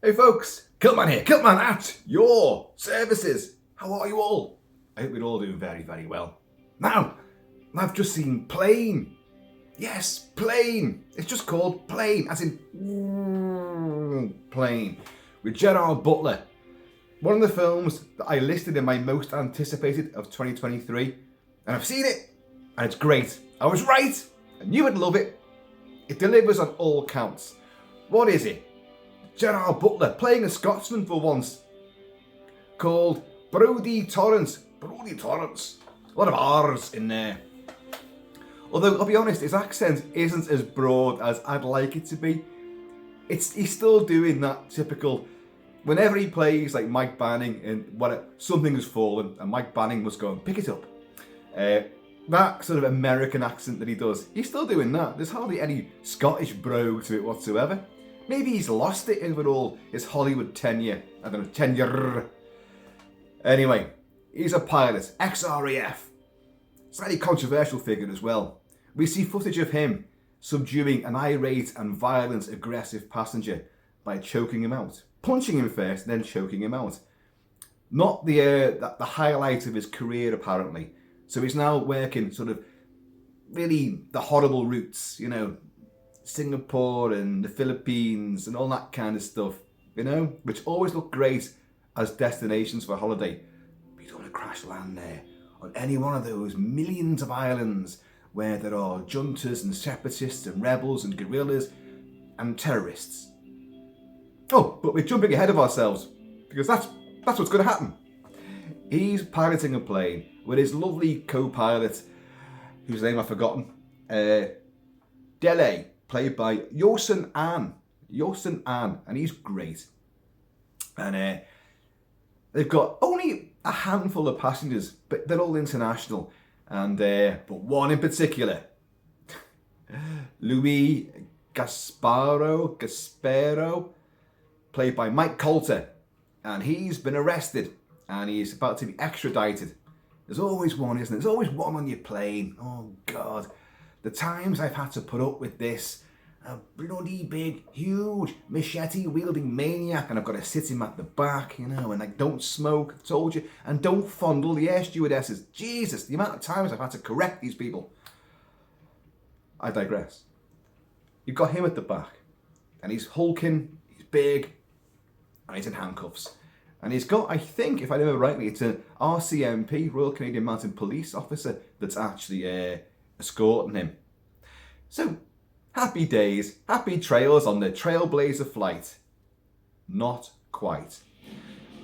Hey folks, Kilt-Man here, Kilt-Man at your services. How are you all? I hope you're all doing very, very well. Now, I've just seen Plane. Yes, Plane. It's just called Plane, as in Plane, with Gerard Butler. One of the films that I listed in my most anticipated of 2023, and I've seen it, and it's great. I was right. I knew I'd love it. It delivers on all counts. What is it? Gerard Butler playing a Scotsman for once, called Brodie Torrance. Brodie Torrance. A lot of R's in there. Although, I'll be honest, his accent isn't as broad as I'd like it to be. He's still doing that typical, whenever he plays like Mike Banning in Something Has Fallen, and Mike Banning must go and pick it up. That sort of American accent that he does, he's still doing that. There's hardly any Scottish brogue to it whatsoever. Maybe he's lost it over all his Hollywood tenure. I don't know, tenure. Anyway, he's a pilot, ex-RAF. Slightly controversial figure as well. We see footage of him subduing an irate and violent, aggressive passenger by choking him out. Punching him first, then choking him out. Not the highlight of his career, apparently. So he's now working sort of really the horrible routes, you know, Singapore and the Philippines and all that kind of stuff, you know, which always look great as destinations for holiday. But you don't want to crash land there on any one of those millions of islands where there are juntas and separatists and rebels and guerrillas and terrorists. Oh, but we're jumping ahead of ourselves because that's what's going to happen. He's piloting a plane with his lovely co-pilot, whose name I've forgotten, Dele, played by Yosin An, and he's great. And they've got only a handful of passengers, but they're all international. And but one in particular, Louis Gasparo, played by Mike Coulter, and he's been arrested and he's about to be extradited. There's always one, isn't there? There's always one on your plane. Oh God. The times I've had to put up with this, a bloody big, huge, machete-wielding maniac, and I've got to sit him at the back, you know, and don't smoke, I told you, and don't fondle the air stewardesses. Jesus, the amount of times I've had to correct these people. I digress. You've got him at the back, and he's hulking, he's big, and he's in handcuffs. And he's got, I think, if I remember rightly, it's an RCMP, Royal Canadian Mounted Police officer, that's actually escorting him. So, happy days, happy trails on the Trailblazer flight. Not quite.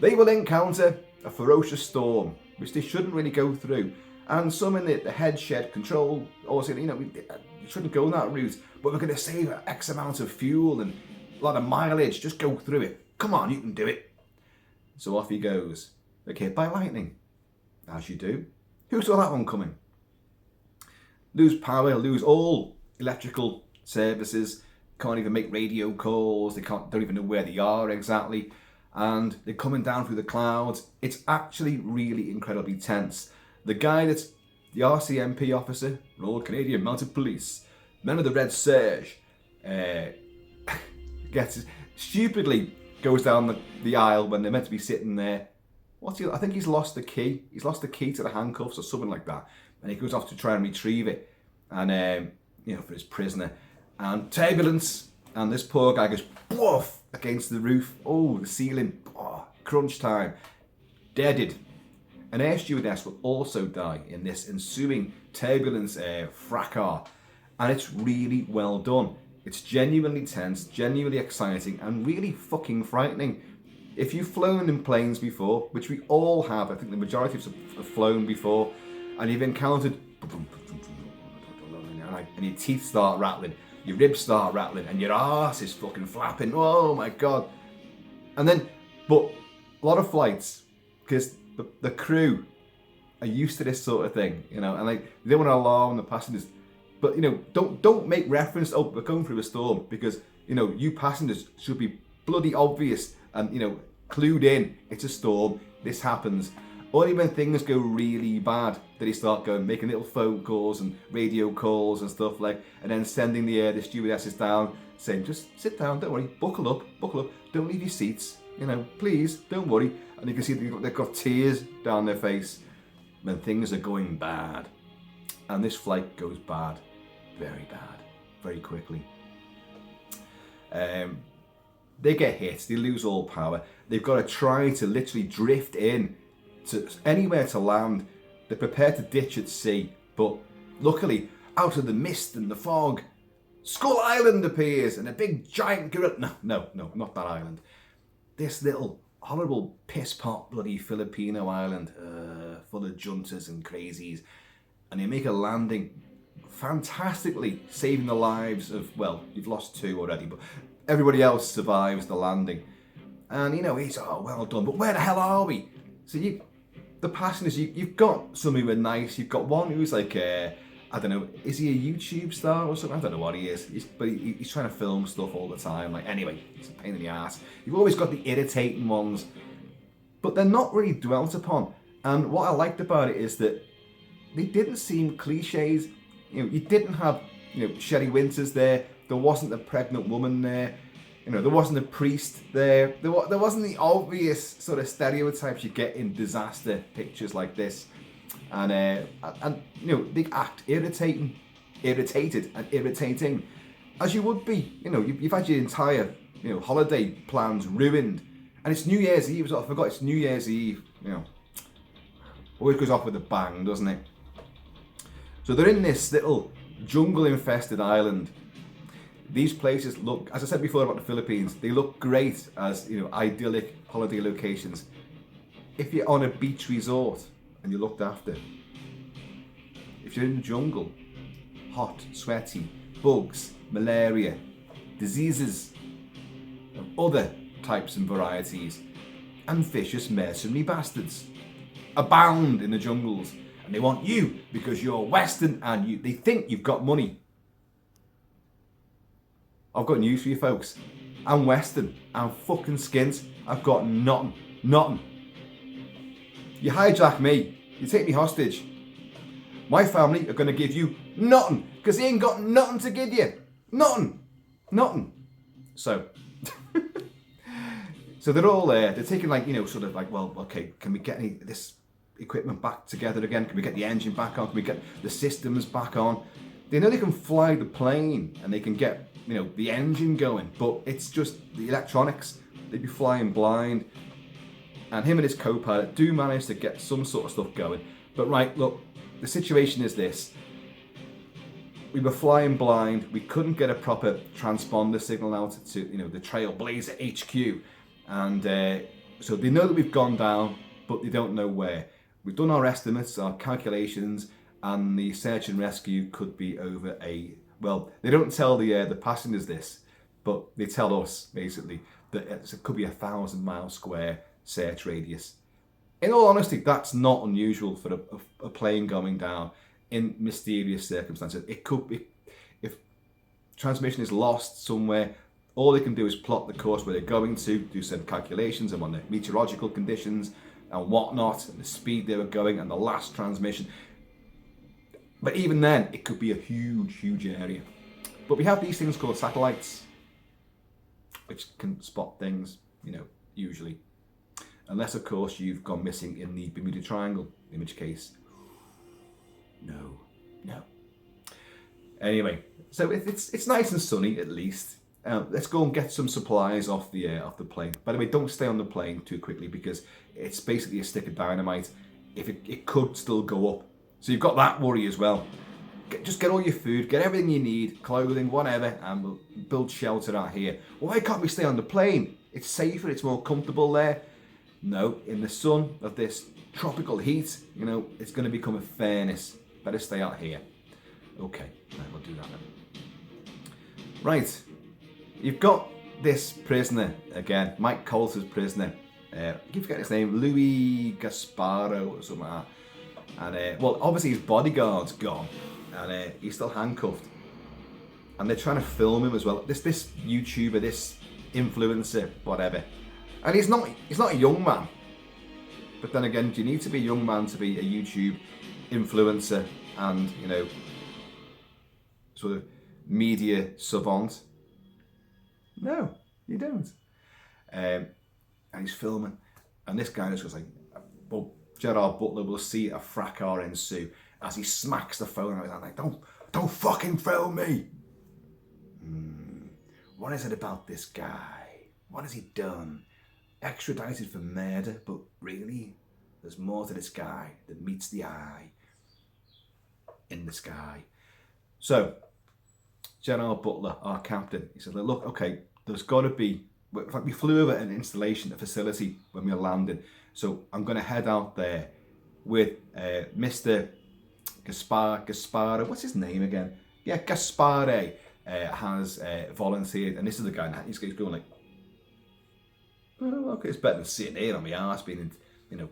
They will encounter a ferocious storm, which they shouldn't really go through. And some in the head shed control, also, you know, you shouldn't go that route, but we're going to save X amount of fuel and a lot of mileage, just go through it. Come on, you can do it. So off he goes. They're hit by lightning, as you do. Who saw that one coming? Lose power, lose all electrical services, can't even make radio calls, don't even know where they are exactly, and they're coming down through the clouds. It's actually really incredibly tense. The guy that's the RCMP officer, Royal Canadian Mounted Police, men of the red serge, stupidly goes down the aisle when they're meant to be sitting there. I think he's lost the key. He's lost the key to the handcuffs or something like that. And he goes off to try and retrieve it. And, you know, for his prisoner. And turbulence. And this poor guy goes, boof, against the roof. Oh, the ceiling. Oh, crunch time. Deaded. An air stewardess will also die in this ensuing turbulence fracas. And it's really well done. It's genuinely tense, genuinely exciting, and really fucking frightening. If you've flown in planes before, which we all have, I think the majority of us have flown before, and you've encountered, and your teeth start rattling, your ribs start rattling, and your arse is fucking flapping. Oh my God. And then, but a lot of flights, because the crew are used to this sort of thing, you know, and they don't want to alarm the passengers. But, you know, don't make reference, oh, we're going through a storm, because, you know, you passengers should be bloody obvious and, you know, clued in. It's a storm. This happens. Only when things go really bad that he start making little phone calls and radio calls and stuff and then sending the stewardesses down saying, just sit down, don't worry, buckle up, don't leave your seats, please, don't worry. And you can see they've got tears down their face when things are going bad. And this flight goes bad, very quickly. They get hit, they lose all power. They've got to try to literally drift in to anywhere to land. They're prepared to ditch at sea, but luckily, out of the mist and the fog, Skull Island appears, and a big giant gorilla. No, not that island. This little horrible piss-pot bloody Filipino island, full of juntas and crazies, and they make a landing fantastically, saving the lives of, well, you've lost 2 already, but everybody else survives the landing. And he's, oh, well done, but where the hell are we? So the passengers, you've got some who are nice. You've got one who's like, I don't know, is he a YouTube star or something? I don't know what he is. But he's trying to film stuff all the time. Anyway, it's a pain in the ass. You've always got the irritating ones, but they're not really dwelt upon. And what I liked about it is that they didn't seem cliches. You didn't have, Shelley Winters there. There wasn't a pregnant woman there. There wasn't a priest there. There wasn't the obvious sort of stereotypes you get in disaster pictures like this. And they act irritated and irritating, as you would be. You've had your entire, holiday plans ruined. And it's New Year's Eve, I forgot it's New Year's Eve, Always goes off with a bang, doesn't it? So they're in this little jungle-infested island. These places look, as I said before about the Philippines, they look great as, idyllic holiday locations. If you're on a beach resort and you're looked after. If you're in the jungle, hot, sweaty, bugs, malaria, diseases of other types and varieties, and vicious mercenary bastards abound in the jungles. And they want you because you're Western and they think you've got money. I've got news for you folks. I'm Western. I'm fucking skint. I've got nothing. You hijack me. You take me hostage. My family are going to give you nothing because they ain't got nothing to give you. Nothing. So, so they're all there. They're taking sort of well, okay, can we get this equipment back together again? Can we get the engine back on? Can we get the systems back on? They know they can fly the plane and they can get the engine going, but it's just the electronics. They'd be flying blind. And him and his co-pilot do manage to get some sort of stuff going. But right, look, the situation is this. We were flying blind. We couldn't get a proper transponder signal out to the Trailblazer HQ. And so they know that we've gone down, but they don't know where. We've done our estimates, our calculations, and the search and rescue could be over well, they don't tell the passengers this, but they tell us, basically, that it could be 1,000-mile square search radius. In all honesty, that's not unusual for a plane going down in mysterious circumstances. It could be, if transmission is lost somewhere, all they can do is plot the course where they're going to, do some calculations and on the meteorological conditions and whatnot, and the speed they were going and the last transmission. But even then, it could be a huge area. But we have these things called satellites, which can spot things, usually. Unless, of course, you've gone missing in the Bermuda Triangle, in which case, no. Anyway, so it's nice and sunny, at least. Let's go and get some supplies off the plane. By the way, don't stay on the plane too quickly because it's basically a stick of dynamite. If it could still go up. So you've got that worry as well. Just get all your food, get everything you need, clothing, whatever, and we'll build shelter out here. Why can't we stay on the plane? It's safer, it's more comfortable there. No, in the sun of this tropical heat, it's going to become a furnace. Better stay out here. Okay, right, we'll do that then. Right, you've got this prisoner again, Mike Coulter's prisoner. I keep forgetting his name, Louis Gasparo or something like that. And well, obviously his bodyguard's gone, and he's still handcuffed. And they're trying to film him as well. This YouTuber, this influencer, whatever. And he's not a young man, But then again, do you need to be a young man to be a YouTube influencer and, you know, sort of media savant? No, you don't. And he's filming, and this guy just goes like, well, Gerard Butler will see a fracas ensue as he smacks the phone out. I'm like, don't fucking film me. What is it about this guy? What has he done? Extradited for murder, but really, there's more to this guy that meets the eye in the sky. So, Gerard Butler, our captain, he said, look, okay, there's got to be, we flew over an installation, a facility when we were landing. So I'm going to head out there with Mr. Gasparo, what's his name again? Yeah, Gaspare has volunteered, and this is the guy, he's going like, oh, okay, it's better than sitting here on my arse being, you know,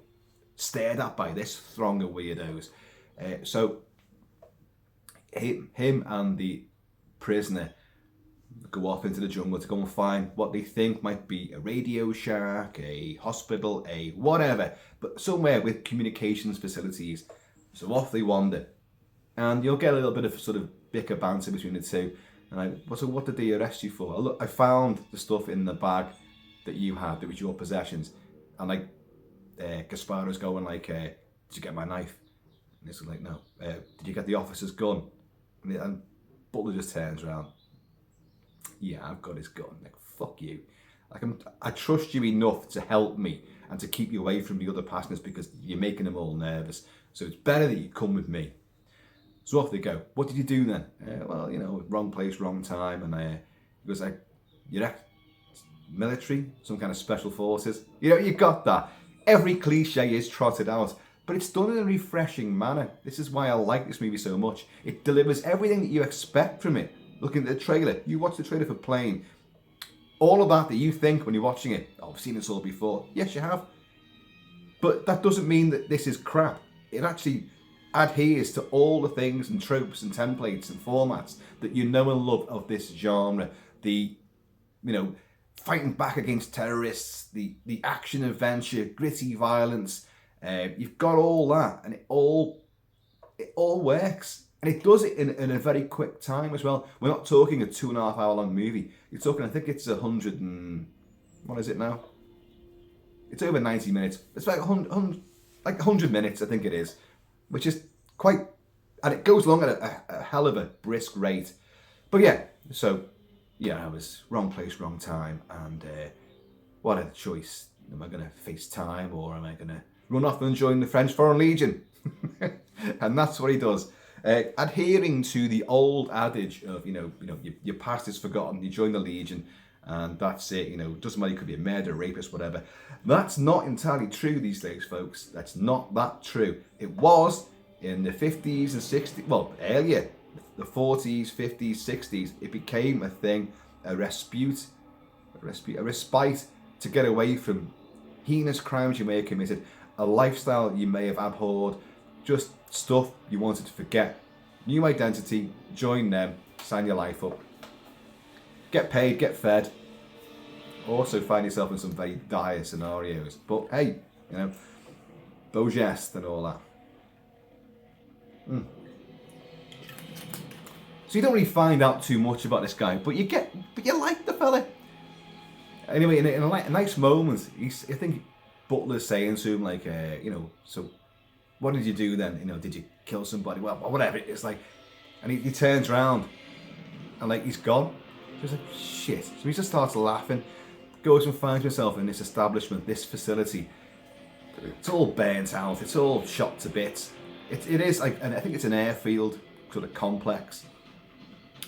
stared at by this throng of weirdos. So him and the prisoner go off into the jungle to go and find what they think might be a Radio Shack, a hospital, a whatever, but somewhere with communications facilities. So off they wander, and you'll get a little bit of sort of bicker banter between the two. And so what did they arrest you for? Look, I found the stuff in the bag that you had, that was your possessions. And like, Gasparo's going like, did you get my knife? And this is like, no. Did you get the officer's gun? And Butler just turns around. Yeah, I've got his gun. Like, fuck you. Like, I trust you enough to help me and to keep you away from the other passengers because you're making them all nervous. So it's better that you come with me. So off they go. What did you do then? Well, you know, wrong place, wrong time. And he goes like, you're ex-military, some kind of special forces. You know, you got that. Every cliche is trotted out, but it's done in a refreshing manner. This is why I like this movie so much. It delivers everything that you expect from it. Looking at the trailer, you watch the trailer for Plane. All of that you think when you're watching it, oh, I've seen this all before. Yes, you have. But that doesn't mean that this is crap. It actually adheres to all the things and tropes and templates and formats that you know and love of this genre. The, you know, fighting back against terrorists, the action adventure, gritty violence. You've got all that, and it all works. And it does it in a very quick time as well. We're not talking a 2.5 hour long movie. You're talking, I think it's 100 and, what is it now? It's over 90 minutes. It's like 100 minutes, I think it is. Which is quite, and it goes along at a hell of a brisk rate. But yeah, so, yeah, I was wrong place, wrong time. And what a choice. Am I going to face time, or am I going to run off and join the French Foreign Legion? And that's what he does. Adhering to the old adage of, you know, your past is forgotten, you join the Legion, and that's it. You know, doesn't matter, you could be a murderer, rapist, whatever. That's not entirely true these days, folks. That's not that true. It was in the 50s and 60s, well, earlier, the 40s, 50s, 60s. It became a thing, a respite to get away from heinous crimes you may have committed, a lifestyle you may have abhorred, just stuff you wanted to forget. New identity, join them, sign your life up. Get paid, get fed. Also find yourself in some very dire scenarios. But hey, you know, beau geste and all that. So you don't really find out too much about this guy, but you like the fella. Anyway, in a nice moment, I think Butler's saying to him like, you know, so what did you do then? You know, did you kill somebody? Well, whatever. It's like, and he turns around and like he's gone. So he's like, shit. So he just starts laughing, goes and finds himself in this establishment, this facility. It's all burnt out. It's all shot to bits. It is like, and I think it's an airfield sort of complex.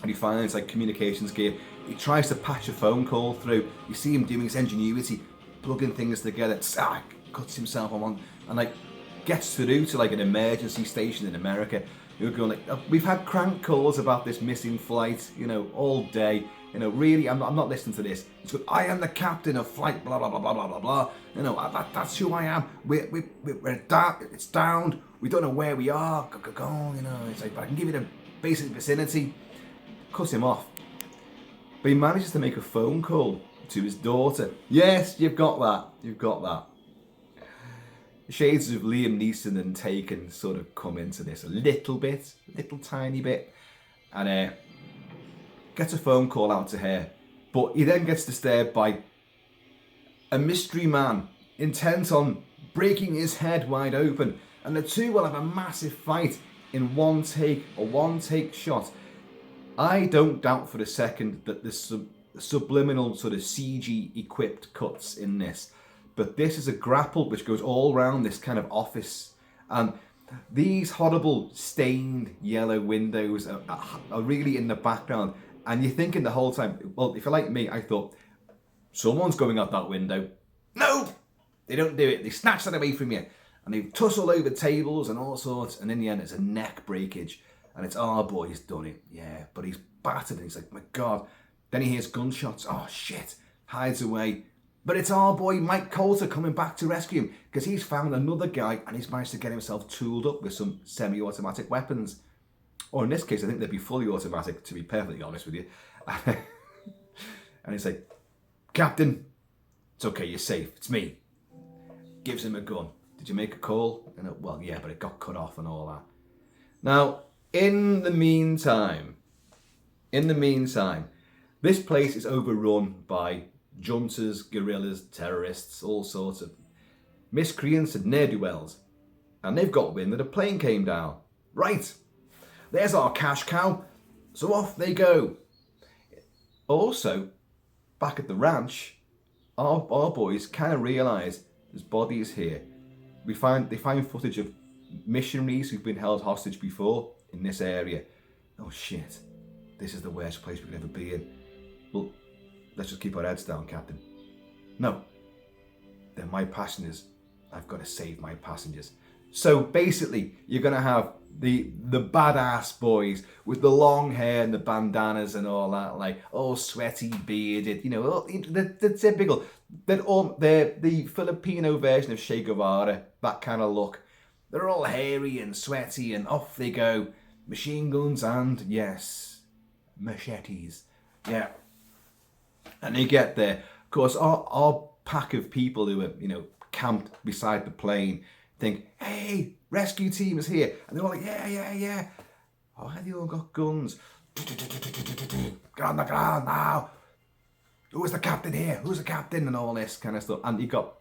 And he finds like communications gear. He tries to patch a phone call through. You see him doing his ingenuity, plugging things together. Cuts himself on one and like gets through to like an emergency station in America. You're going like, we've had crank calls about this missing flight, you know, all day. You know, really, I'm not listening to this. It's good. I am the captain of flight, blah blah blah blah blah blah blah. You know, that's who I am. We're down. It's downed. We don't know where we are. Go. You know, it's like, but I can give you the basic vicinity. Cut him off. But he manages to make a phone call to his daughter. Yes, you've got that. You've got that. shades of Liam Neeson and Taken sort of come into this a little tiny bit. And gets a phone call out to her. But he then gets disturbed by a mystery man intent on breaking his head wide open. And the two will have a massive fight in one take shot. I don't doubt for a second that there's some subliminal sort of CG equipped cuts in this. But this is a grapple which goes all around this kind of office. And these horrible stained yellow windows are really in the background. And you're thinking the whole time, well, if you're like me, I thought, someone's going out that window. No! They don't do it. They snatch that away from you. And they tussle over tables and all sorts. And in the end, it's a neck breakage. And it's our boy's done it. Yeah, but he's battered. And he's like, my God. Then he hears gunshots. Oh, shit. Hides away. But it's our boy Mike Coulter coming back to rescue him because he's found another guy and he's managed to get himself tooled up with some semi-automatic weapons. Or in this case, I think they'd be fully automatic, to be perfectly honest with you. And he's like, Captain, it's okay, you're safe, it's me. Gives him a gun. Did you make a call? And well, yeah, but it got cut off and all that. Now, in the meantime, this place is overrun by juntas, guerrillas, terrorists, all sorts of miscreants and ne'er-do-wells. And they've got wind that a plane came down. Right, there's our cash cow. So off they go. Also, back at the ranch, our boys kind of realise there's bodies here. They find footage of missionaries who've been held hostage before in this area. Oh shit, this is the worst place we could ever be in. Well, let's just keep our heads down, Captain. No, they're my passengers. I've got to save my passengers. So basically, you're going to have the badass boys with the long hair and the bandanas and all that, like all sweaty, bearded, you know, the typical, they're the Filipino version of Che Guevara, that kind of look. They're all hairy and sweaty and off they go. Machine guns and, yes, machetes. Yeah. And they get there. Of course, our pack of people who are, you know, camped beside the plane think, hey, rescue team is here. And they're all like, yeah. Oh, have you all got guns? Get on the ground now. Who's the captain here? Who's the captain? And all this kind of stuff. And you got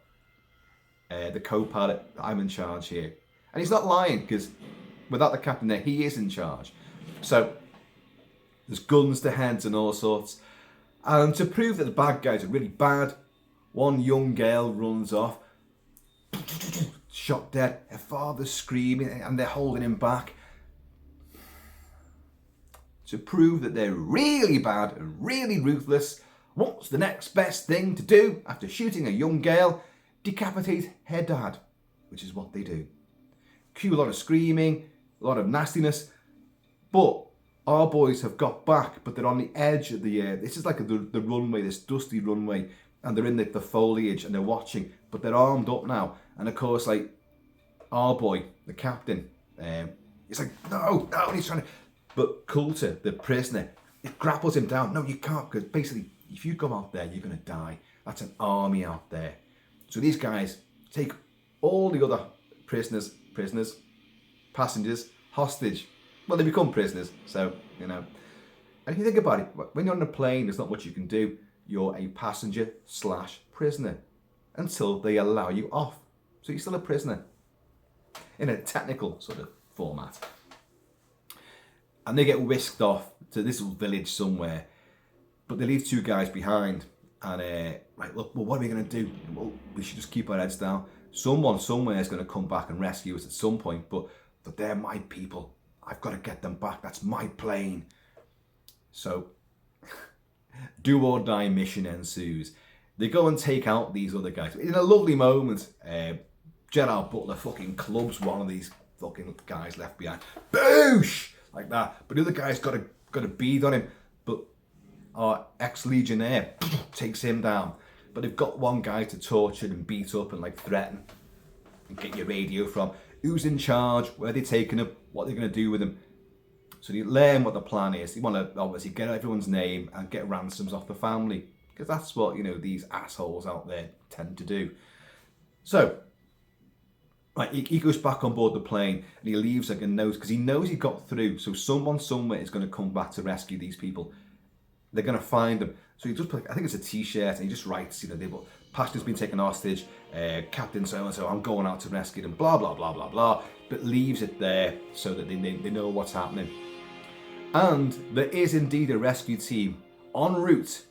the co-pilot, I'm in charge here. And he's not lying, because without the captain there, he is in charge. So there's guns to heads and all sorts. And to prove that the bad guys are really bad, one young girl runs off, shot dead, her father's screaming, and they're holding him back. To prove that they're really bad and really ruthless, what's the next best thing to do after shooting a young girl? Decapitate her dad, which is what they do. Cue a lot of screaming, a lot of nastiness, but our boys have got back, but they're on the edge of the this is like the runway, this dusty runway, and they're in the foliage and they're watching, but they're armed up now. And of course, like, our boy, the captain, he's like, no, and he's trying to, but Coulter, the prisoner, it grapples him down. No, you can't, because basically, if you go out there, you're going to die. That's an army out there. So these guys take all the other prisoners, passengers, hostage. Well, they become prisoners, so, you know. And if you think about it, when you're on a plane, there's not much you can do. You're a passenger/prisoner until they allow you off. So you're still a prisoner in a technical sort of format. And they get whisked off to this little village somewhere, but they leave two guys behind. And, right, look, well, what are we going to do? Well, we should just keep our heads down. Someone somewhere is going to come back and rescue us at some point, but they're my people. I've got to get them back. That's my plane. So, do or die mission ensues. They go and take out these other guys. In a lovely moment, Gerard Butler fucking clubs one of these fucking guys left behind. Boosh! Like that. But the other guy's got a bead on him. But our ex-legionnaire takes him down. But they've got one guy to torture and beat up and like threaten. And get your radio from. Who's in charge? Where they're taking him? What they're going to do with him? So you learn what the plan is. You want to obviously get everyone's name and get ransoms off the family. Because that's what, you know, these assholes out there tend to do. So, Right, he goes back on board the plane and he leaves like a note because he knows he got through. So someone somewhere is going to come back to rescue these people. They're going to find them. So he just put, I think it's a T-shirt, and he just writes, passenger's been taken hostage, Captain so-and-so, I'm going out to rescue them, blah, blah, blah, blah, blah. But leaves it there so that they know what's happening. And there is indeed a rescue team en route.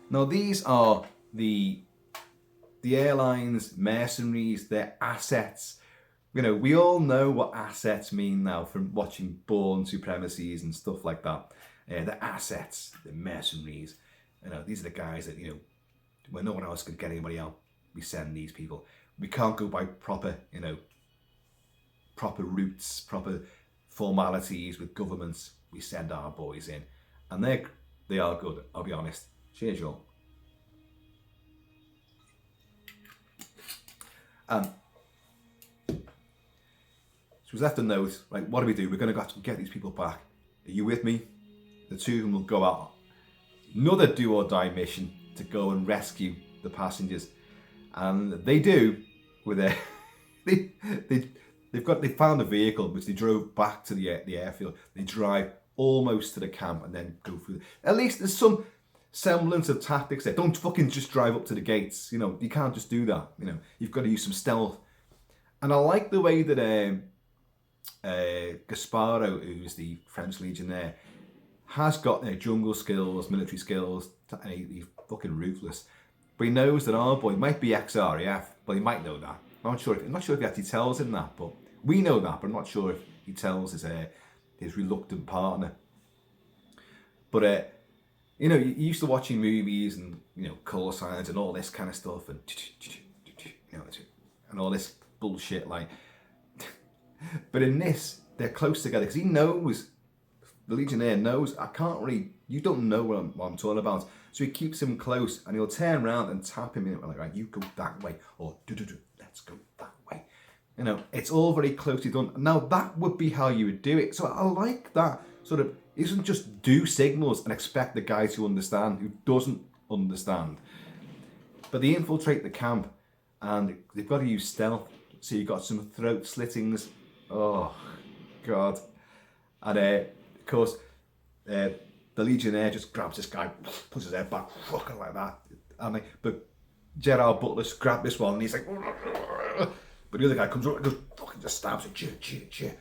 Now these are the airlines, mercenaries, their assets. We all know what assets mean now from watching Bourne Supremacies and stuff like that. The assets, the mercenaries. These are the guys that, when no one else could get anybody out, we send these people. We can't go by proper routes, proper formalities with governments. We send our boys in. And they are good, I'll be honest. Cheers, y'all. So he's left a note, like, what do we do? We're going to have to get these people back. Are you with me? The two of them will go out. Another do or die mission to go and rescue the passengers. And they do with their... they found a vehicle which they drove back to the airfield. They drive almost to the camp and then go through. At least there's some semblance of tactics there. Don't fucking just drive up to the gates. You can't just do that. You've got to use some stealth. And I like the way that Gasparo, who's the French legionnaire, has got jungle skills, military skills, and he's fucking ruthless. But he knows that our boy might be ex-RAF, but he might know that. I'm not sure if he actually tells him that, but we know that, but I'm not sure if he tells his reluctant partner. But you're used to watching movies and call signs and all this kind of stuff and and all this bullshit like. But in this, they're close together because he knows, the Legionnaire knows, you don't know what I'm talking about. So he keeps him close and he'll turn around and tap him in, like, right, you go that way, or let's go that way. It's all very closely done. Now that would be how you would do it. So I like that sort of, he doesn't just do signals and expect the guy to understand who doesn't understand. But they infiltrate the camp and they've got to use stealth. So you've got some throat slittings. Oh, God. And, of course, the Legionnaire just grabs this guy, puts his head back, fucking like that. But Gerard Butler grabbed this one and he's like... But the other guy comes up and goes, fucking just stabs it, cheer.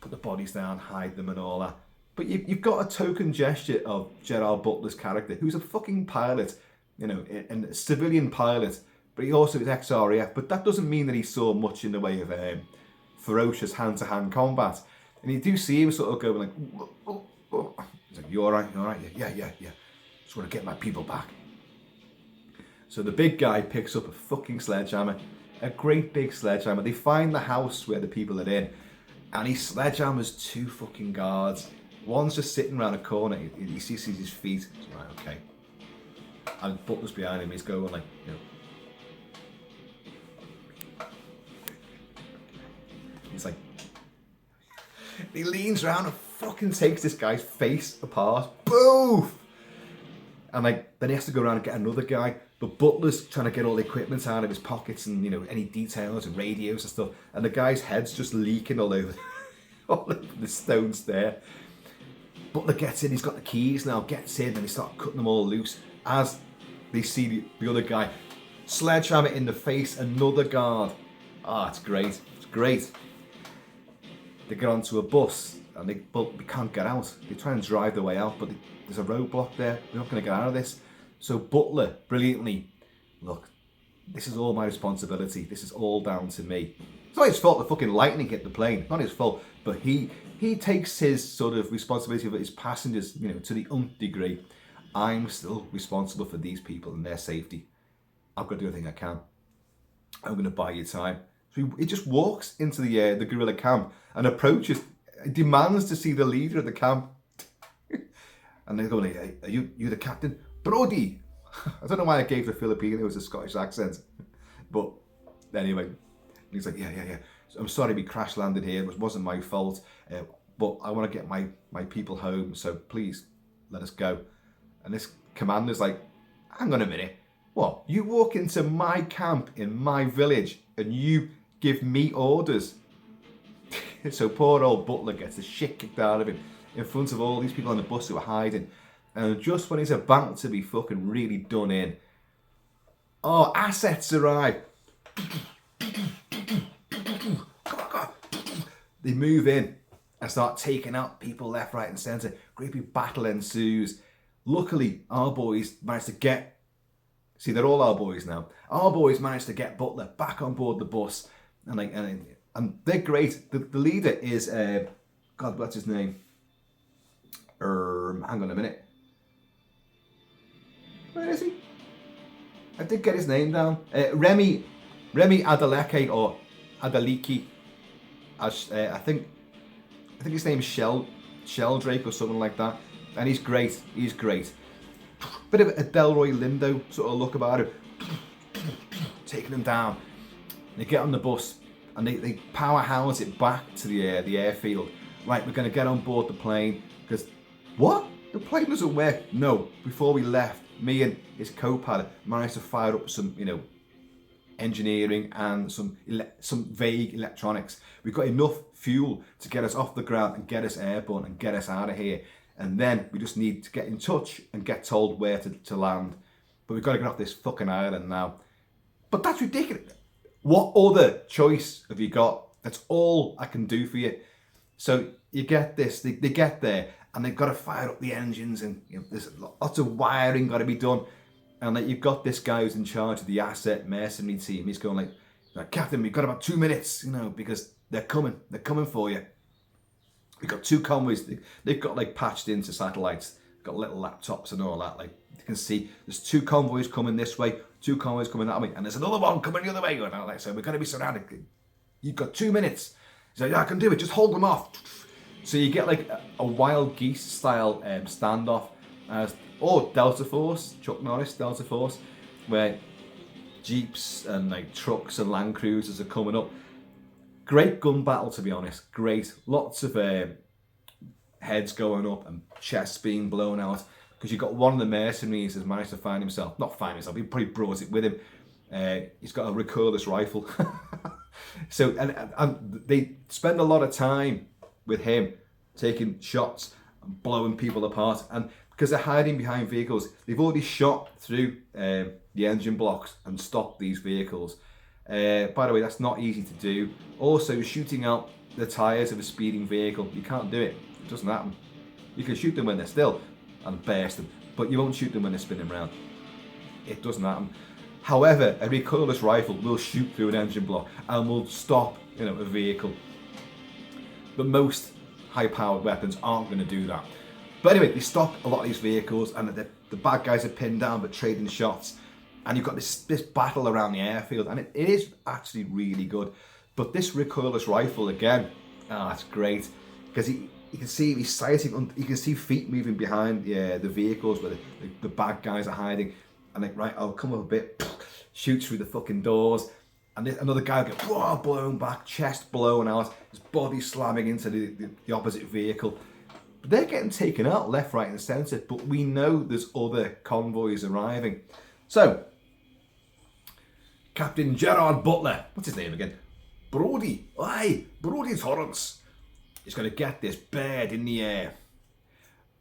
Put the bodies down, hide them and all that. But you've got a token gesture of Gerard Butler's character, who's a fucking pilot, and a civilian pilot, but he also is ex-RAF. But that doesn't mean that he saw much in the way of ferocious hand-to-hand combat. And you do see him sort of going like, oh. He's like, you all right? Yeah. Just want to get my people back. So the big guy picks up a fucking sledgehammer, a great big sledgehammer. They find the house where the people are in, and he sledgehammers two fucking guards. One's just sitting around a corner. He sees his feet. He's like, okay. And Butler's behind him. He's going like, He's like, he leans around and fucking takes this guy's face apart. Boof! And then he has to go around and get another guy. But Butler's trying to get all the equipment out of his pockets and, any details and radios and stuff. And the guy's head's just leaking all over the stone stair. Butler gets in, he's got the keys now, gets in, and they start cutting them all loose as they see the other guy sledgehammer in the face, another guard. It's great. It's great. They get onto a bus and they can't get out. They try and drive their way out, but there's a roadblock there. They're not going to get out of this. So Butler, brilliantly, look, this is all my responsibility. This is all down to me. It's not his fault the fucking lightning hit the plane. Not his fault. But he takes his sort of responsibility for his passengers, to the nth degree. I'm still responsible for these people and their safety. I've got to do everything I can. I'm going to buy you time. So he just walks into the guerrilla camp and approaches, demands to see the leader of the camp. And they're going, hey, are you the captain? Brody! I don't know why I gave the Filipino a Scottish accent. But anyway, he's like, yeah. I'm sorry we crash landed here. It wasn't my fault. But I want to get my people home. So please, let us go. And this commander's like, hang on a minute. What? You walk into my camp in my village and you give me orders. So poor old Butler gets the shit kicked out of him in front of all these people on the bus who are hiding. And just when he's about to be fucking really done in, assets arrive. They move in and start taking out people left, right and centre. Great big battle ensues. Luckily, our boys managed to get... See, they're all our boys now. Our boys managed to get Butler back on board the bus. And they're great. The leader is... God, what's his name? Hang on a minute. Where is he? I did get his name down. Remy Adeleke or Adeliki. I think his name is Sheldrake or something like that. And he's great. He's great. Bit of a Delroy Lindo sort of look about him. Taking him down. They get on the bus and they powerhouse it back to the airfield. Right, we're going to get on board the plane because what? The plane doesn't work. No, before we left, me and his co-pilot managed to fire up some, engineering and some vague electronics. We've got enough fuel to get us off the ground and get us airborne and get us out of here. And then we just need to get in touch and get told where to land. But we've got to get off this fucking island now. But that's ridiculous. What other choice have you got? That's all I can do for you. So you get this, they get there and they've got to fire up the engines and there's lots of wiring got to be done. And you've got this guy who's in charge of the asset mercenary team. He's going like, Captain, we've got about 2 minutes, because they're coming for you. We've got 2 convoys. They've got patched into satellites, got little laptops and all that. You can see there's 2 convoys coming this way, 2 convoys coming that way, and there's another one coming the other way. So we're going to be surrounded. You've got 2 minutes. He's like, yeah, I can do it. Just hold them off. So you get a wild geese style standoff. Or Delta Force, Chuck Norris Delta Force, where jeeps and trucks and Land Cruisers are coming up. Great gun battle, to be honest. Great. Lots of heads going up and chests being blown out. Because you've got one of the mercenaries has managed to he probably brought it with him. He's got a recoilless rifle. So, and they spend a lot of time with him taking shots and blowing people apart. And because they're hiding behind vehicles, they've already shot through the engine blocks and stopped these vehicles. By the way, that's not easy to do. Also, shooting out the tyres of a speeding vehicle, you can't do it. It doesn't happen. You can shoot them when they're still and burst them, but you won't shoot them when they're spinning around. It doesn't happen. However, a recoilless rifle will shoot through an engine block and will stop, a vehicle. But most high-powered weapons aren't going to do that. But anyway, they stop a lot of these vehicles and the bad guys are pinned down but trading shots. And you've got this battle around the airfield, and it is actually really good. But this recoilless rifle again, it's great because you can see he's sighting. You can see feet moving behind the vehicles where the bad guys are hiding. And right, I'll come up a bit, shoots through the fucking doors, and another guy will get blown back, chest blown out, his body slamming into the opposite vehicle. But they're getting taken out left, right, and centre. But we know there's other convoys arriving. So, Captain Gerard Butler, what's his name again? Brody Torrance. He's going to get this bird in the air.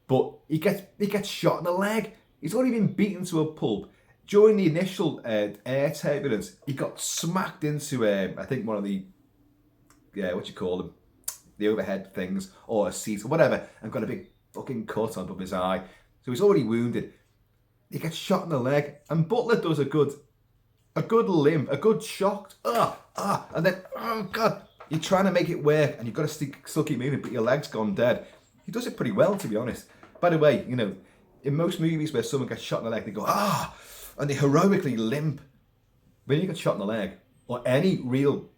But he gets shot in the leg. He's already been beaten to a pulp. During the initial air turbulence, he got smacked into, I think, one of the, the overhead things, or a seat, or whatever, and got a big fucking cut on top of his eye. So he's already wounded. He gets shot in the leg, and Butler does a good limb, a good shock. And then, oh God, you're trying to make it work, and you've got to still keep moving, but your leg's gone dead. He does it pretty well, to be honest. By the way, in most movies where someone gets shot in the leg, they go, and they heroically limp. When you get shot in the leg, or any real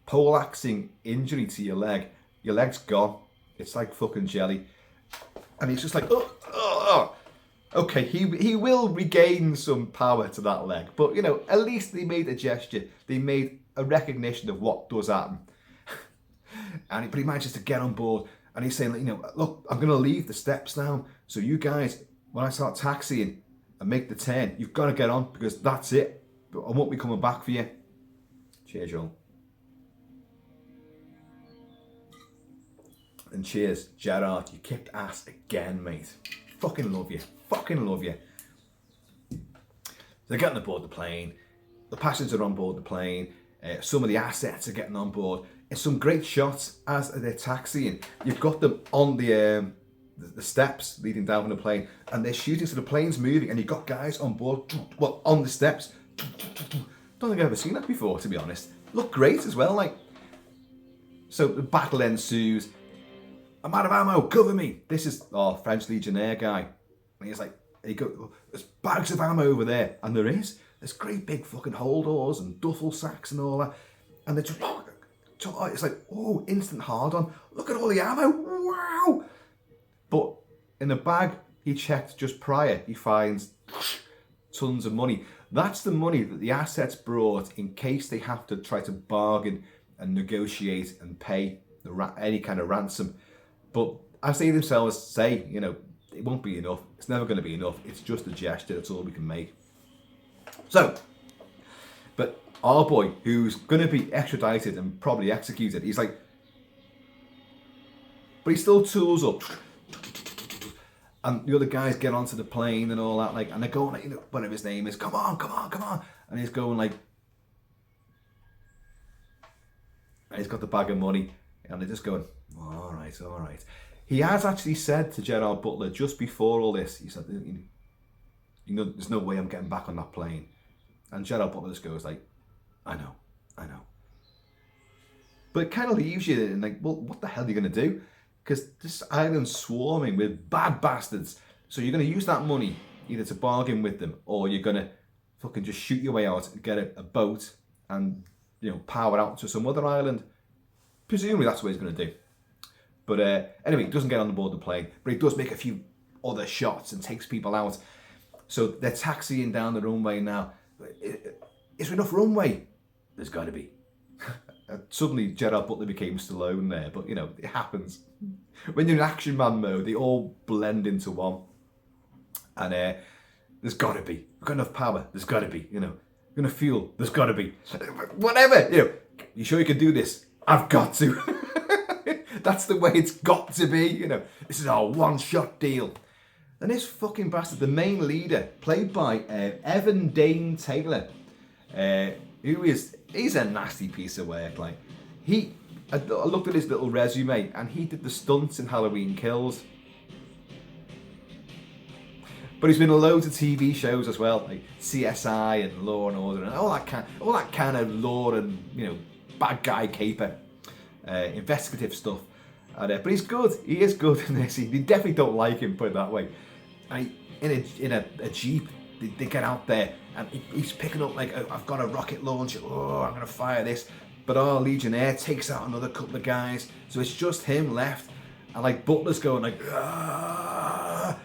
poleaxing injury to your leg's gone. It's like fucking jelly. And he's just like, Okay, he will regain some power to that leg. But, at least they made a gesture. They made a recognition of what does happen. But he manages to get on board. And he's saying, look, I'm going to leave the steps now. So you guys, when I start taxiing and make the turn, you've got to get on because that's it. I won't be coming back for you. Cheers, y'all. And cheers, Gerard. You kicked ass again, mate. Fucking love you. Fucking love you. They're getting aboard the plane. The passengers are on board the plane. Some of the assets are getting on board. It's some great shots as they're taxiing. You've got them on the steps leading down from the plane, and they're shooting, so the plane's moving, and you've got guys on board, well, on the steps. Don't think I've ever seen that before, to be honest. Look great as well, like. So the battle ensues. I'm out of ammo, cover me. This is French Legionnaire guy. And he's like, there's bags of ammo over there. And there is. There's great big fucking holdalls and duffel sacks and all that. And they're just, it's like, oh, instant hard on. Look at all the ammo, wow. But in the bag he checked just prior, he finds tons of money. That's the money that the assets brought in case they have to try to bargain and negotiate and pay any kind of ransom. But as they themselves say, you know, it won't be enough. It's never going to be enough. It's just a gesture. That's all we can make. So, but our boy, who's going to be extradited and probably executed, he's like, but he still tools up. And the other guys get onto the plane and all that, like, and they're going, like, you know, whatever his name is, come on, come on, come on. And he's going like, and he's got the bag of money, and they're just going, all right, all right. He has actually said to Gerard Butler just before all this, he said, you know, there's no way I'm getting back on that plane. And Gerard Butler just goes like, I know. But it kind of leaves you in like, well, what the hell are you going to do? Because this island's swarming with bad bastards. So you're going to use that money either to bargain with them, or you're going to fucking just shoot your way out and get a boat and, you know, power out to some other island. Presumably that's what he's going to do. But anyway, he doesn't get on board the plane, but he does make a few other shots and takes people out. So they're taxiing down the runway now. Is there enough runway? There's got to be. Suddenly Gerard Butler became Stallone there, but you know, it happens. When you're in action man mode, they all blend into one. And there's got to be. We've got enough power. There's got to be. You know, we're gonna fuel. There's got to be. Whatever. You know, you sure you can do this? I've got to. That's the way it's got to be. You know, this is our one-shot deal. And this fucking bastard, the main leader, played by Evan Dane Taylor, he's a nasty piece of work. Like, I looked at his little resume, and he did the stunts in Halloween Kills. But he's been in loads of TV shows as well, like CSI and Law and Order, and all that kind of law and, you know, bad guy caper, investigative stuff. But he's good. He is good in this. You definitely don't like him, put it that way. And in a jeep, they get out there, and he's picking up like, I've got a rocket launcher. Oh, I'm gonna fire this. But our Legionnaire takes out another couple of guys, so it's just him left, and like Butler's going like, ah,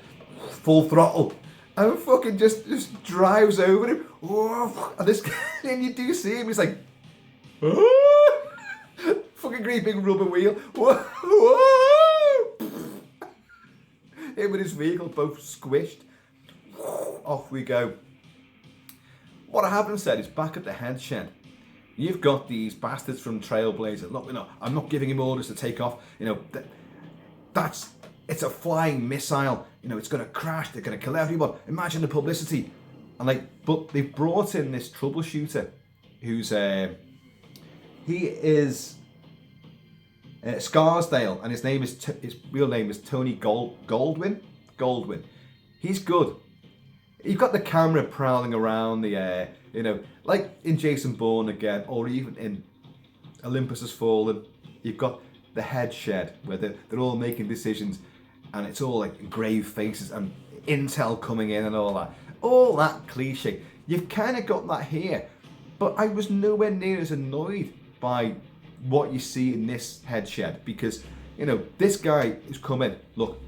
full throttle, and fucking just drives over him. Oh, and this, and you do see him. He's like, oh, fucking great big rubber wheel. Whoa, whoa. Him and his vehicle both squished. Off we go. What I haven't said is back at the head shed, you've got these bastards from Trailblazer. Look, you know, I'm not giving him orders to take off. You know, it's a flying missile. You know, it's going to crash. They're going to kill everyone. Imagine the publicity. And like, but they've brought in this troubleshooter, who's he is Scarsdale, and his real name is Tony Goldwyn. He's good. You've got the camera prowling around the you know, like in Jason Bourne again, or even in Olympus Has Fallen. You've got the head shed where they're all making decisions, and it's all like grave faces and intel coming in and all that cliche. You've kind of got that here, but I was nowhere near as annoyed by what you see in this head shed, because, you know, this guy who's come in, look,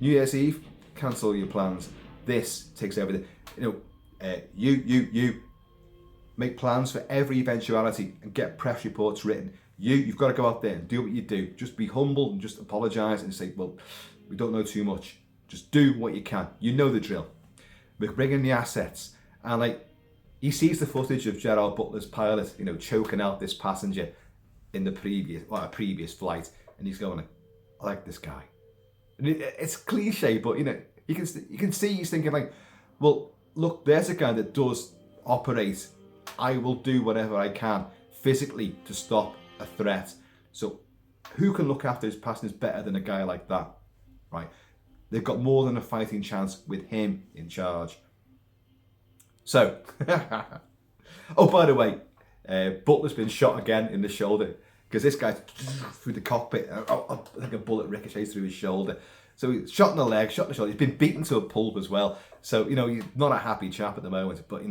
New Year's Eve, cancel your plans. This takes everything. You know, you make plans for every eventuality and get press reports written. You've got to go out there and do what you do. Just be humble and just apologise and say, well, we don't know too much. Just do what you can. You know the drill. We're bringing the assets. And like, He sees the footage of Gerard Butler's pilot, choking out this passenger in the previous flight, and he's going, I like this guy. And it's cliche, but you can see he's thinking like, well, look, there's a guy that does operate. I will do whatever I can physically to stop a threat. So who can look after his passengers better than a guy like that, right? They've got more than a fighting chance with him in charge. So, oh, by the way, Butler's been shot again in the shoulder because this guy through the cockpit, I think a bullet ricochets through his shoulder. So he's shot in the leg, shot in the shoulder. He's been beaten to a pulp as well. So, he's not a happy chap at the moment, but,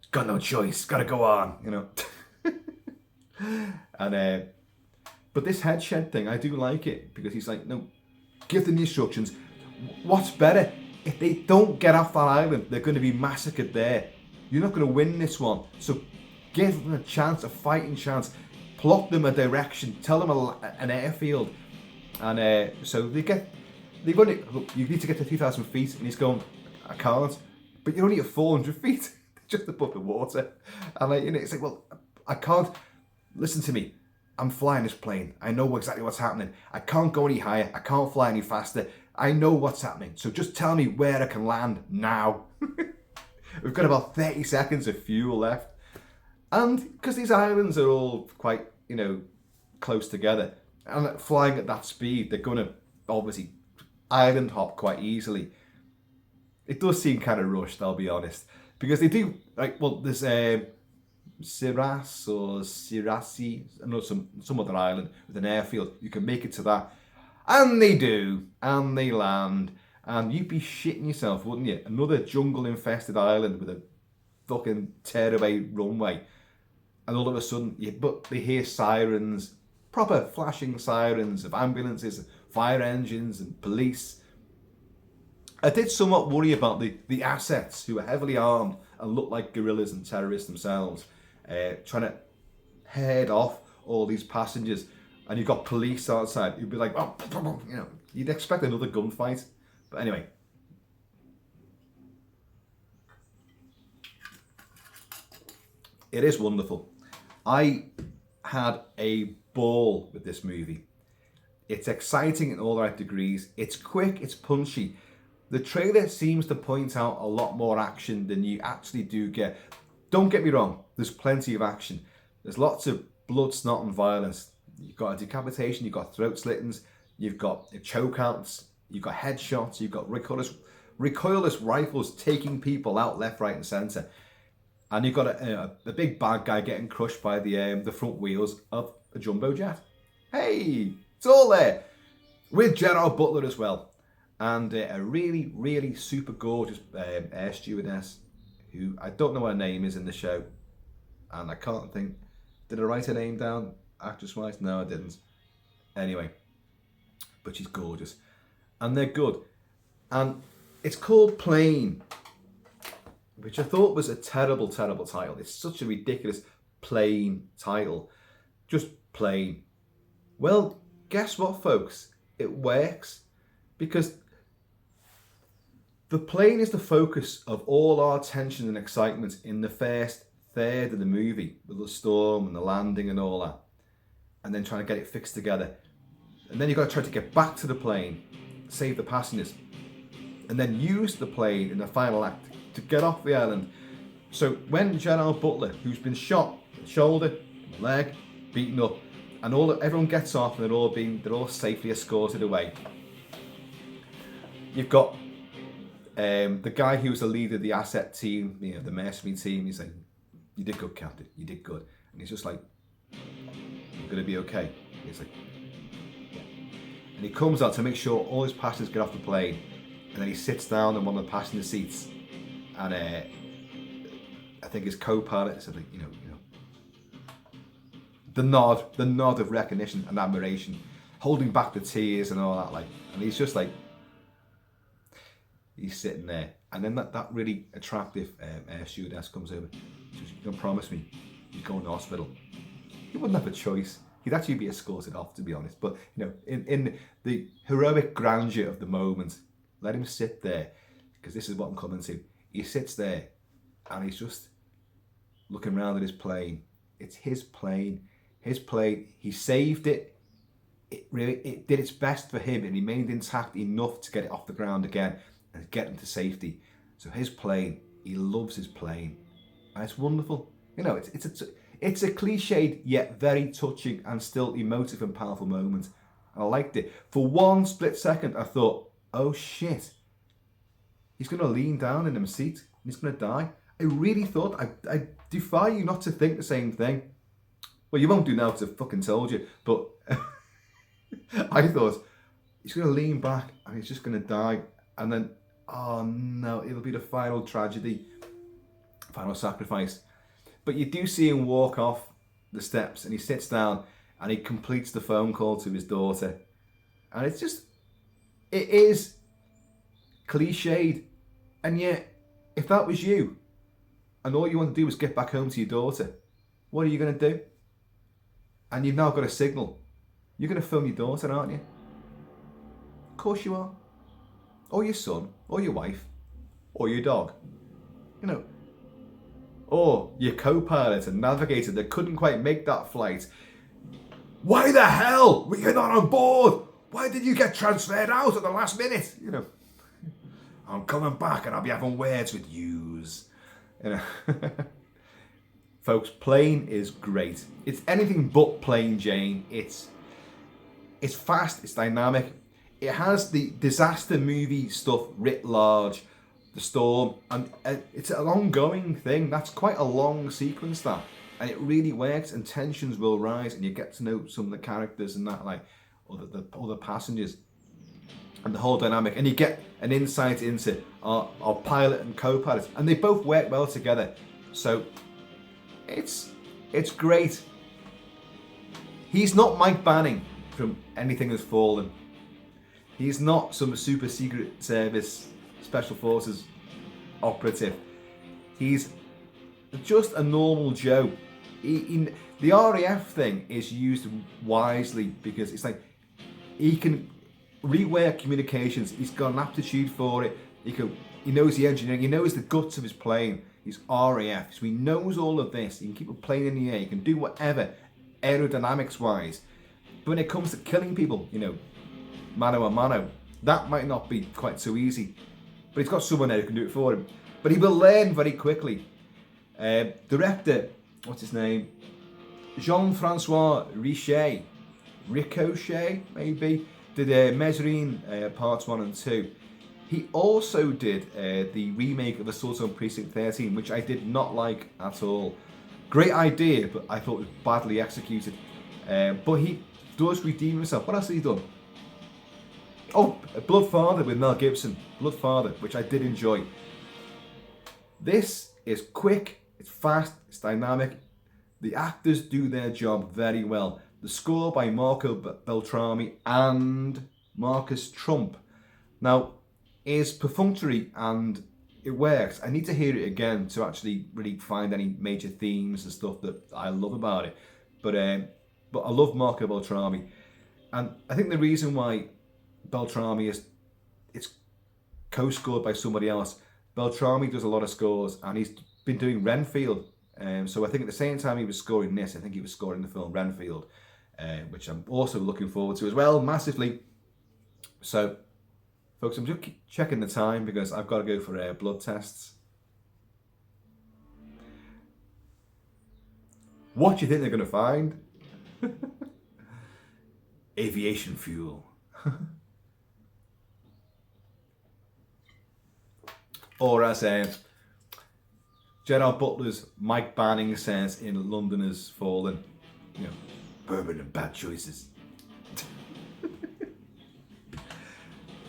got no choice, got to go on, And, but this head shed thing, I do like it because he's like, no, give them the instructions. What's better? If they don't get off that island, they're going to be massacred there. You're not going to win this one. So give them a chance, a fighting chance. Plot them a direction. Tell them an airfield. And so you need to get to 2,000 feet. And he's going, I can't. But you're only at 400 feet, just above the water. And it's like, well, I can't. Listen to me. I'm flying this plane. I know exactly what's happening. I can't go any higher. I can't fly any faster. I know what's happening. So just tell me where I can land now. We've got about 30 seconds of fuel left. And because these islands are all quite, close together, and flying at that speed, they're going to obviously island hop quite easily. It does seem kind of rushed, I'll be honest. Because they do, there's Siras or Sirasi, I know some other island with an airfield. You can make it to that. And they do, and they land, and you'd be shitting yourself, wouldn't you? Another jungle-infested island with a fucking tearaway runway, and all of a sudden, they hear sirens, proper flashing sirens of ambulances, fire engines, and police. I did somewhat worry about the assets who are heavily armed and look like guerrillas and terrorists themselves, trying to head off all these passengers. And you've got police outside, you'd be like, oh, you'd expect another gunfight. But anyway. It is wonderful. I had a ball with this movie. It's exciting in all the right degrees. It's quick, it's punchy. The trailer seems to point out a lot more action than you actually do get. Don't get me wrong, there's plenty of action. There's lots of blood, snot and violence. You've got a decapitation, you've got throat slittings, you've got chokeouts, you've got headshots, you've got recoilless rifles taking people out left, right and centre. And you've got a big bad guy getting crushed by the front wheels of a jumbo jet. Hey, it's all there. With Gerard Butler as well. And a really, really super gorgeous air stewardess who, I don't know what her name is in the show. And I can't think, did I write her name down? Actress-wise? No, I didn't. Anyway, but she's gorgeous. And they're good. And it's called Plane, which I thought was a terrible, terrible title. It's such a ridiculous, plain title. Just plain. Well, guess what, folks? It works. Because the plane is the focus of all our tension and excitement in the first third of the movie, with the storm and the landing and all that. And then trying to get it fixed together. And then you've got to try to get back to the plane, save the passengers, and then use the plane in the final act to get off the island. So when Gerard Butler, who's been shot, shoulder, leg, beaten up, and everyone gets off and they're all safely escorted away. You've got the guy who was the leader of the asset team, the mercenary team. He's like, "You did good, Captain. You did good." And he's just like, "You're gonna be okay." He's like, "Yeah." And he comes out to make sure all his passengers get off the plane, and then he sits down in one of the passenger seats, and I think his co-pilot said, like, the nod of recognition and admiration, holding back the tears and all that, and he's just like, he's sitting there, and then that really attractive air stewardess comes over. She says, "You can promise me you're going to hospital." He wouldn't have a choice. He'd actually be escorted off, to be honest. But in the heroic grandeur of the moment, let him sit there, because this is what I'm coming to. He sits there, and he's just looking around at his plane. It's his plane. His plane. He saved it. It did its best for him. It remained intact enough to get it off the ground again and get him to safety. So his plane. He loves his plane, and it's wonderful. You know, it's a cliched yet very touching and still emotive and powerful moment. And I liked it. For one split second, I thought, oh shit, he's going to lean down in his seat and he's going to die. I really thought, I defy you not to think the same thing. Well, you won't do now because I fucking told you, but I thought he's going to lean back and he's just going to die. And then, oh no, it'll be the final tragedy, final sacrifice. But you do see him walk off the steps and he sits down and he completes the phone call to his daughter. And it's just, it is cliched. And yet, if that was you, and all you want to do is get back home to your daughter, what are you going to do? And you've now got a signal. You're going to phone your daughter, aren't you? Of course you are. Or your son, or your wife, or your dog. You know, or your co-pilot and navigator that couldn't quite make that flight. Why the hell were you not on board? Why did you get transferred out at the last minute? You know, I'm coming back and I'll be having words with yous. You know, folks, Plane is great. It's anything but plain Jane. It's fast. It's dynamic. It has the disaster movie stuff writ large, the storm, and it's an ongoing thing. That's quite a long sequence, that, and it really works. And tensions will rise, and you get to know some of the characters and that, like the other passengers, and the whole dynamic. And you get an insight into our pilot and co-pilot, and they both work well together. So it's great. He's not Mike Banning from Anything Has Fallen. He's not some super secret service special forces operative. He's just a normal Joe. The RAF thing is used wisely because it's like he can rework communications. He's got an aptitude for it. He knows the engineering. He knows the guts of his plane. He's RAF, so he knows all of this. He can keep a plane in the air. He can do whatever aerodynamics wise. But when it comes to killing people, you know, mano a mano, that might not be quite so easy. But he's got someone there who can do it for him. But he will learn very quickly. Director, what's his name? Jean-Francois Ricochet, maybe, did Mesrine parts 1 and 2. He also did the remake of Assault on Precinct 13, which I did not like at all. Great idea, but I thought it was badly executed. But he does redeem himself. What else has he done? Oh, Bloodfather with Mel Gibson. Bloodfather, which I did enjoy. This is quick, it's fast, it's dynamic. The actors do their job very well. The score by Marco Beltrami and Marcus Trump. Now, is perfunctory and it works. I need to hear it again to actually really find any major themes and stuff that I love about it. But I love Marco Beltrami. And I think the reason why Beltrami it's co-scored by somebody else. Beltrami does a lot of scores and he's been doing Renfield. So I think at the same time he was scoring this, I think he was scoring the film Renfield, which I'm also looking forward to as well, massively. So, folks, I'm just checking the time because I've got to go for blood tests. What do you think they're going to find? Aviation fuel. Or as Gerard Butler's Mike Banning says in London Has Fallen, you know, bourbon and bad choices.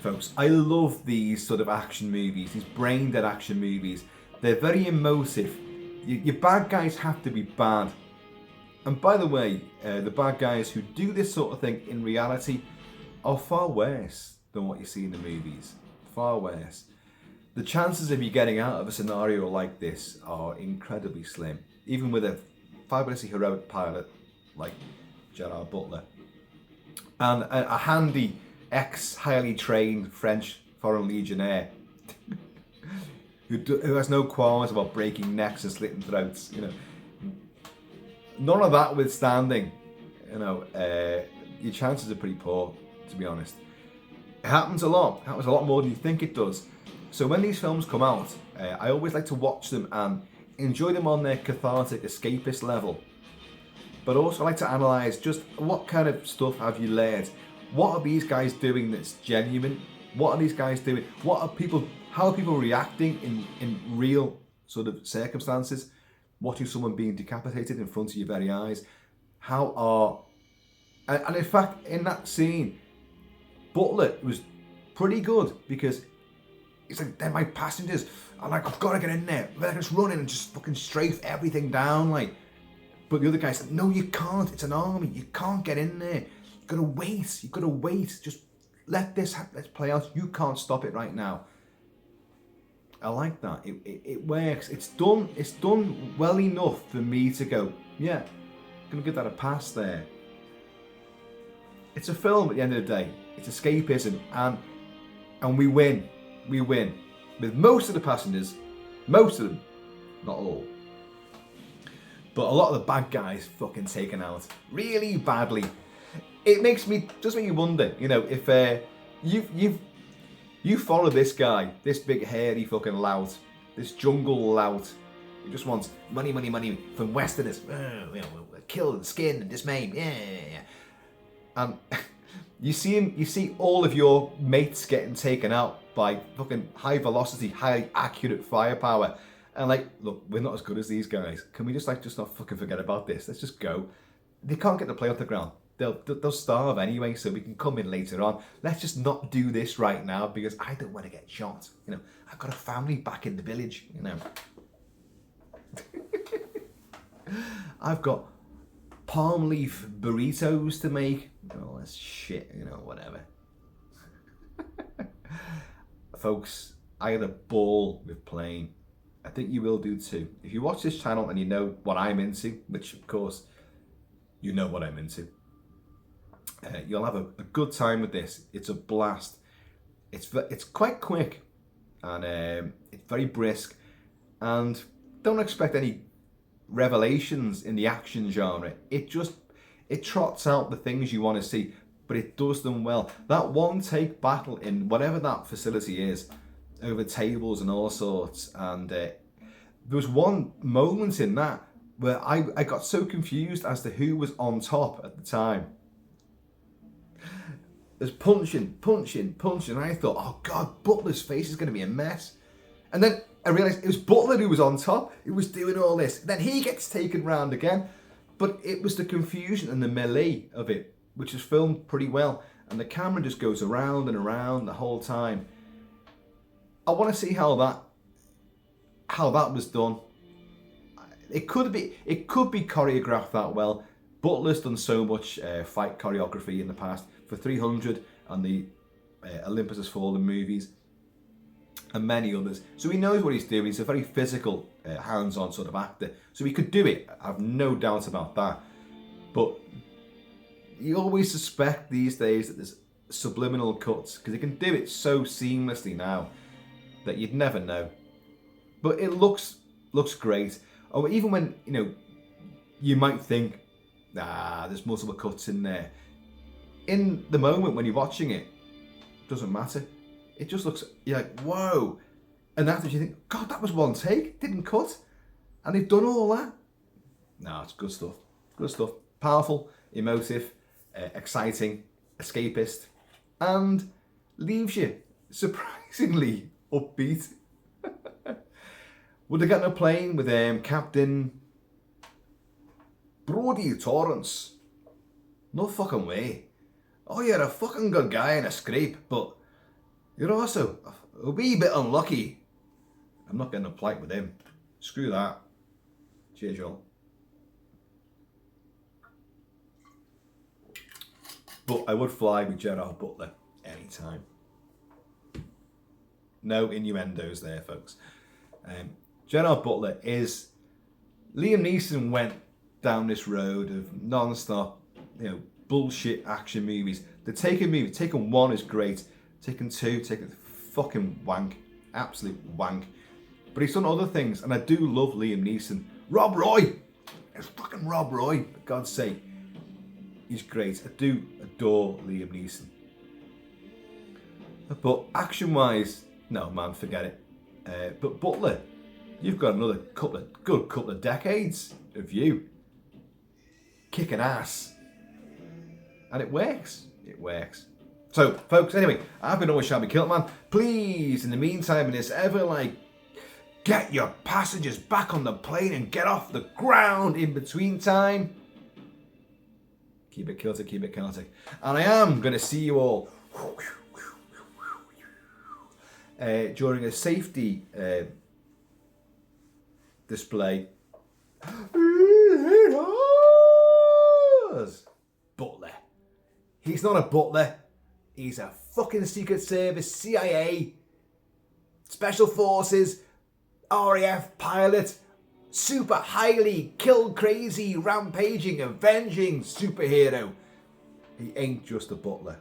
Folks, I love these sort of action movies, these brain dead action movies. They're very emotive. Your bad guys have to be bad. And by the way, the bad guys who do this sort of thing in reality are far worse than what you see in the movies. Far worse. The chances of you getting out of a scenario like this are incredibly slim, even with a fabulously heroic pilot like Gerard Butler and a handy ex-highly trained French Foreign Legionnaire. who has no qualms about breaking necks and slitting throats. You know, none of that withstanding, you know, your chances are pretty poor, to be honest. It happens a lot. It happens a lot more than you think it does. So when these films come out, I always like to watch them and enjoy them on their cathartic, escapist level. But also I like to analyse just what kind of stuff have you learned? What are these guys doing that's genuine? What are these guys doing? How are people reacting in real sort of circumstances? Watching someone being decapitated in front of your very eyes. And in fact, in that scene, Butler was pretty good because he's like, they're my passengers. I'm like, I've got to get in there. They're just running and just fucking strafe everything down, like. But the other guy's like, no, you can't. It's an army. You can't get in there. You've got to wait. You've got to wait. Just let's play out. You can't stop it right now. I like that. It works. It's done well enough for me to go, yeah, I'm going to give that a pass there. It's a film at the end of the day. It's escapism. And we win. We win. With most of the passengers, most of them, not all. But a lot of the bad guys fucking taken out really badly. It makes me wonder, you know, if you follow this guy, this big hairy fucking lout, this jungle lout, who just wants money from Westerners, you know, kill and skin and dismay, yeah. And you see all of your mates getting taken out by fucking high velocity, highly accurate firepower. And like, look, we're not as good as these guys. Can we just not fucking forget about this? Let's just go. They can't get the play off the ground. They'll starve anyway, so we can come in later on. Let's just not do this right now because I don't want to get shot. You know, I've got a family back in the village, you know. I've got palm leaf burritos to make. Oh, that's shit, you know, whatever. Folks, I had a ball with playing. I think you will do too. If you watch this channel and you know what I'm into, which of course you know what I'm into, you'll have a good time with this. It's a blast. It's quite quick and it's very brisk, and don't expect any revelations in the action genre. It trots out the things you want to see, but it does them well. That one take battle in whatever that facility is, over tables and all sorts, and there was one moment in that where I got so confused as to who was on top at the time. There's punching, and I thought, oh god, Butler's face is going to be a mess. And then I realised it was Butler who was on top, who was doing all this. Then he gets taken round again. But it was the confusion and the melee of it, which is filmed pretty well. And the camera just goes around and around the whole time. I want to see how that was done. It could be choreographed that well. Butler's done so much fight choreography in the past for 300 and the Olympus Has Fallen movies and many others. So he knows what he's doing. He's a very physical, hands-on sort of actor. So he could do it. I have no doubt about that. But you always suspect these days that there's subliminal cuts because he can do it so seamlessly now that you'd never know. But it looks great. Or even when, you know, you might think, there's multiple cuts in there. In the moment when you're watching it, doesn't matter. It just looks, you're like, whoa. And after you think, God, that was one take, didn't cut. And they've done all that. No, it's good stuff. Good stuff. Powerful, emotive, exciting, escapist, and leaves you surprisingly upbeat. Would they get on a plane with Captain Brodie Torrance? No fucking way. Oh, you're a fucking good guy in a scrape, but you're also a wee bit unlucky. I'm not getting a flight with him. Screw that. Cheers, y'all. But I would fly with Gerard Butler anytime. No innuendos there, folks. Gerard Butler is... Liam Neeson went down this road of non-stop, you know, bullshit action movies. The Taken movie, Taken 1 is great. Taken 2, Taken fucking wank. Absolute wank. but he's done other things, and I do love Liam Neeson. Rob Roy! It's fucking Rob Roy, for God's sake. He's great. I do adore Liam Neeson. But action-wise, no, man, forget it. But Butler, you've got another good couple of decades of you kicking ass. And it works. It works. So, folks, anyway, I've been always Shabby Kilt-Man. Please, in the meantime, in this ever, get your passengers back on the plane and get off the ground in between time. Keep it Celtic, keep it Celtic. And I am going to see you all during a safety display. Butler. He's not a butler. He's a fucking Secret Service, CIA, Special Forces, RAF pilot, super highly kill crazy, rampaging, avenging superhero. He ain't just a butler.